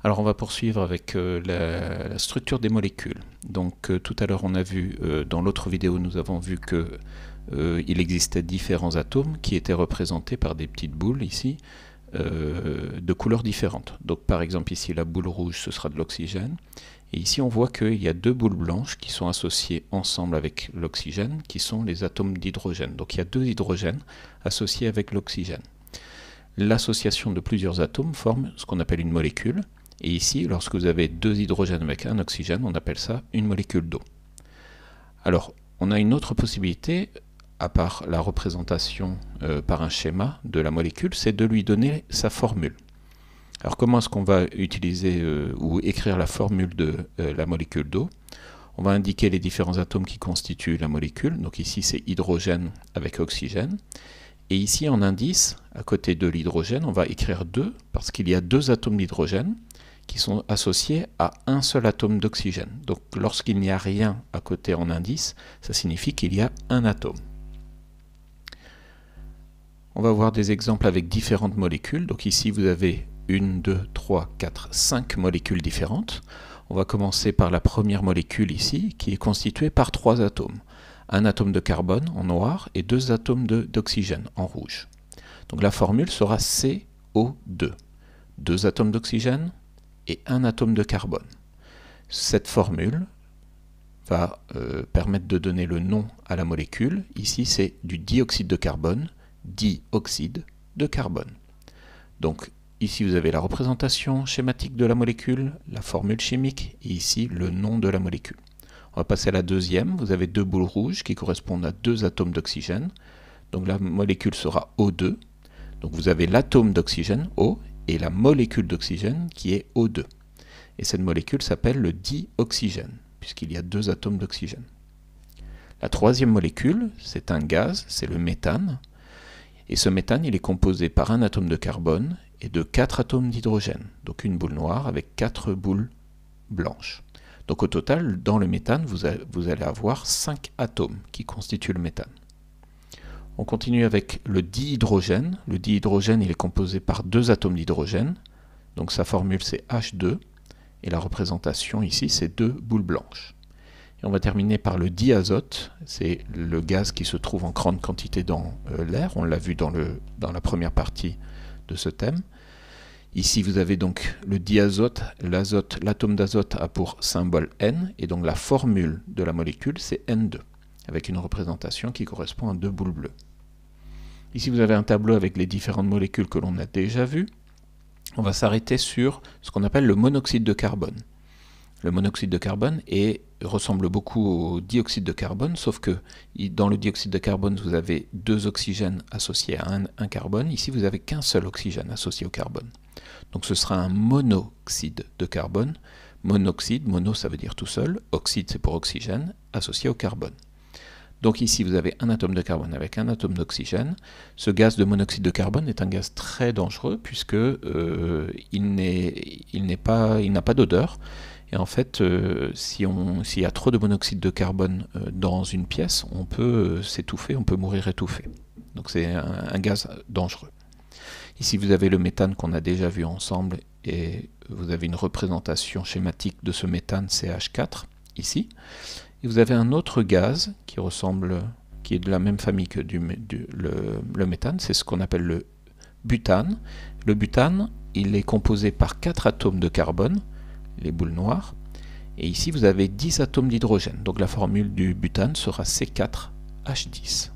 Alors on va poursuivre avec la structure des molécules. Donc tout à l'heure on a vu, dans l'autre vidéo nous avons vu que il existait différents atomes qui étaient représentés par des petites boules ici, de couleurs différentes. Donc par exemple ici la boule rouge ce sera de l'oxygène, et ici on voit qu'il y a deux boules blanches qui sont associées ensemble avec l'oxygène, qui sont les atomes d'hydrogène. Donc il y a deux hydrogènes associés avec l'oxygène. L'association de plusieurs atomes forme ce qu'on appelle une molécule. Et ici, lorsque vous avez deux hydrogènes avec un oxygène, on appelle ça une molécule d'eau. Alors, on a une autre possibilité, à part la représentation par un schéma de la molécule, c'est de lui donner sa formule. Alors, comment est-ce qu'on va utiliser ou écrire la formule de la molécule d'eau? On va indiquer les différents atomes qui constituent la molécule. Donc ici, c'est hydrogène avec oxygène. Et ici, en indice, à côté de l'hydrogène, on va écrire 2, parce qu'il y a deux atomes d'hydrogène qui sont associés à un seul atome d'oxygène. Donc lorsqu'il n'y a rien à côté en indice, ça signifie qu'il y a un atome. On va voir des exemples avec différentes molécules. Donc ici vous avez 1, 2, 3, 4, 5 molécules différentes. On va commencer par la première molécule ici, qui est constituée par 3 atomes. Un atome de carbone en noir et 2 atomes d'oxygène en rouge. Donc la formule sera CO2. 2 atomes d'oxygène et un atome de carbone. Cette formule va permettre de donner le nom à la molécule. Ici, c'est du dioxyde de carbone, dioxyde de carbone. Donc, ici, vous avez la représentation schématique de la molécule, la formule chimique, et ici, le nom de la molécule. On va passer à la deuxième. Vous avez deux boules rouges qui correspondent à 2 atomes d'oxygène. Donc, la molécule sera O2. Donc, vous avez l'atome d'oxygène, O, et la molécule d'oxygène qui est O2. Et cette molécule s'appelle le dioxygène, puisqu'il y a 2 atomes d'oxygène. La troisième molécule, c'est un gaz, c'est le méthane. Et ce méthane, il est composé par un atome de carbone et de 4 atomes d'hydrogène. Donc une boule noire avec 4 boules blanches. Donc au total, dans le méthane, vous allez avoir 5 atomes qui constituent le méthane. On continue avec le dihydrogène. Le dihydrogène, il est composé par 2 atomes d'hydrogène. Donc sa formule, c'est H2. Et la représentation ici, c'est 2 boules blanches. Et on va terminer par le diazote. C'est le gaz qui se trouve en grande quantité dans l'air. On l'a vu dans la première partie de ce thème. Ici, vous avez donc le diazote. L'atome d'azote a pour symbole N. Et donc la formule de la molécule, c'est N2. Avec une représentation qui correspond à 2 boules bleues. Ici, vous avez un tableau avec les différentes molécules que l'on a déjà vues. On va s'arrêter sur ce qu'on appelle le monoxyde de carbone. Le monoxyde de carbone ressemble beaucoup au dioxyde de carbone, sauf que dans le dioxyde de carbone, vous avez 2 oxygènes associés à un carbone. Ici, vous n'avez qu'un seul oxygène associé au carbone. Donc ce sera un monoxyde de carbone. Monoxyde, mono ça veut dire tout seul, oxyde c'est pour oxygène, associé au carbone. Donc ici, vous avez un atome de carbone avec un atome d'oxygène. Ce gaz de monoxyde de carbone est un gaz très dangereux puisque il n'a pas d'odeur. Et en fait, s'il y a trop de monoxyde de carbone dans une pièce, on peut s'étouffer, on peut mourir étouffé. Donc c'est un gaz dangereux. Ici, vous avez le méthane qu'on a déjà vu ensemble et vous avez une représentation schématique de ce méthane CH4 ici. Et vous avez un autre gaz qui est de la même famille que le méthane, c'est ce qu'on appelle le butane. Le butane, il est composé par 4 atomes de carbone, les boules noires, et ici vous avez 10 atomes d'hydrogène. Donc la formule du butane sera C4H10.